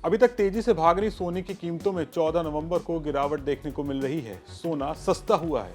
अभी तक तेजी से भाग रही सोने की कीमतों में 14 नवंबर को गिरावट देखने को मिल रही है। सोना सस्ता हुआ है।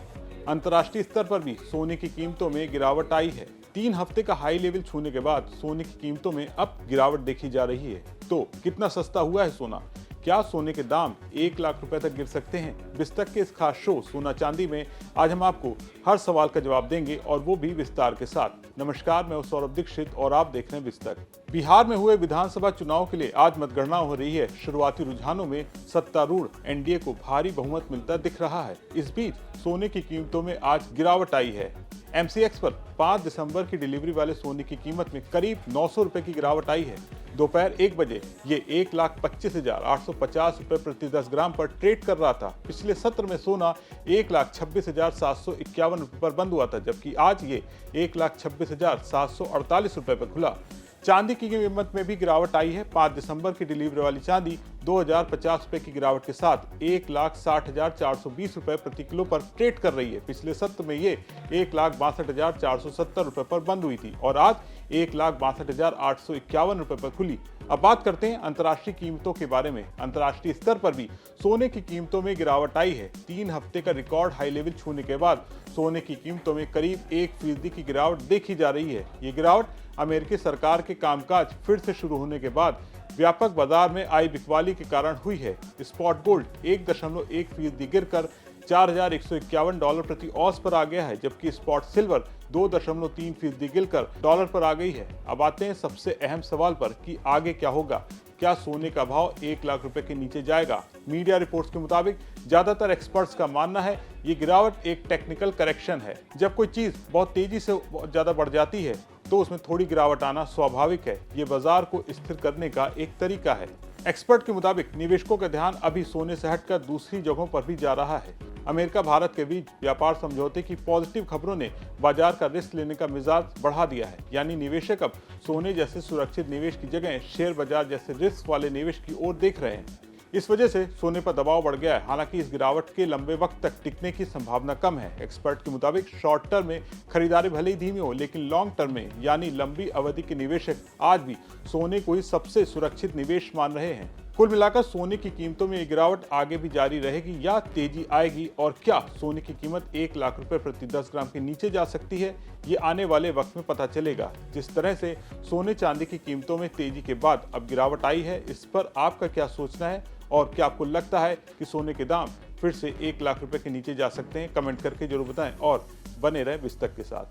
अंतर्राष्ट्रीय स्तर पर भी सोने की कीमतों में गिरावट आई है। 3 हफ्ते का हाई लेवल छूने के बाद सोने की कीमतों में अब गिरावट देखी जा रही है। तो कितना सस्ता हुआ है सोना? क्या सोने के दाम 1 लाख रुपए तक गिर सकते हैं? बिस्तक के इस खास शो सोना चांदी में आज हम आपको हर सवाल का जवाब देंगे और वो भी विस्तार के साथ। नमस्कार, मैं हूं सौरभ दीक्षित और आप देख रहे हैं बिस्तक। बिहार में हुए विधानसभा चुनाव के लिए आज मतगणना हो रही है। शुरुआती रुझानों में सत्तारूढ़ एनडीए को भारी बहुमत मिलता दिख रहा है। इस बीच सोने की कीमतों में आज गिरावट आई है। एमसीएक्स पर 5 दिसंबर की डिलीवरी वाले सोने की कीमत में करीब 900 रुपए की गिरावट आई है। दोपहर 1 बजे ये 1,25,850 रुपए प्रति 10 ग्राम पर ट्रेड कर रहा था। पिछले सत्र में सोना 1,26,751 रुपए पर बंद हुआ था, जबकि आज ये 1,26,748 रुपए पर खुला। चांदी की कीमत में भी गिरावट आई है। 5 दिसंबर की डिलीवरी वाली चांदी 2,050 रुपए की गिरावट के साथ 1,60,420 रुपए प्रति किलो पर ट्रेड कर रही है। पिछले सत्र में ये 1,62,470 रुपए पर बंद हुई थी और आज 1,62,851 रुपए पर खुली। अब बात करते हैं अंतर्राष्ट्रीय कीमतों के बारे में। अंतर्राष्ट्रीय स्तर पर भी सोने की कीमतों में गिरावट आई है। 3 हफ्ते का रिकॉर्ड हाई लेवल छूने के बाद सोने की कीमतों में करीब 1% की गिरावट देखी जा रही है। ये गिरावट अमेरिकी सरकार के कामकाज फिर से शुरू होने के बाद व्यापक बाजार में आई बिकवाली के कारण हुई है। स्पॉट गोल्ड 1.1% गिरकर $4,151 प्रति औंस पर आ गया है, जबकि स्पॉट सिल्वर 2.3% गिरकर डॉलर पर आ गई है। अब आते हैं सबसे अहम सवाल पर कि आगे क्या होगा। क्या सोने का भाव 1 लाख रुपए के नीचे जाएगा? मीडिया रिपोर्ट्स के मुताबिक ज्यादातर एक्सपर्ट्स का मानना है ये गिरावट एक टेक्निकल करेक्शन है। जब कोई चीज बहुत तेजी से ज्यादा बढ़ जाती है तो उसमें थोड़ी गिरावट आना स्वाभाविक है। ये बाजार को स्थिर करने का एक तरीका है। एक्सपर्ट के मुताबिक निवेशकों का ध्यान अभी सोने से हटकर दूसरी जगहों पर भी जा रहा है। अमेरिका भारत के बीच व्यापार समझौते की पॉजिटिव खबरों ने बाजार का रिस्क लेने का मिजाज बढ़ा दिया है। यानी निवेशक अब सोने जैसे सुरक्षित निवेश की जगह शेयर बाजार जैसे रिस्क वाले निवेश की ओर देख रहे हैं। इस वजह से सोने पर दबाव बढ़ गया है। हालांकि इस गिरावट के लंबे वक्त तक टिकने की संभावना कम है। एक्सपर्ट के मुताबिक शॉर्ट टर्म में खरीदारी भले ही धीमी हो, लेकिन लॉन्ग टर्म में यानी लंबी अवधि के निवेशक आज भी सोने को ही सबसे सुरक्षित निवेश मान रहे हैं। कुल मिलाकर सोने की कीमतों में ये गिरावट आगे भी जारी रहेगी या तेजी आएगी, और क्या सोने की कीमत 1 लाख रुपए प्रति 10 ग्राम के नीचे जा सकती है, ये आने वाले वक्त में पता चलेगा। जिस तरह से सोने चांदी की कीमतों में तेजी के बाद अब गिरावट आई है, इस पर आपका क्या सोचना है और क्या आपको लगता है कि सोने के दाम फिर से 1 लाख रुपए के नीचे जा सकते हैं? कमेंट करके जरूर बताएं और बने रहें बिस्तक के साथ।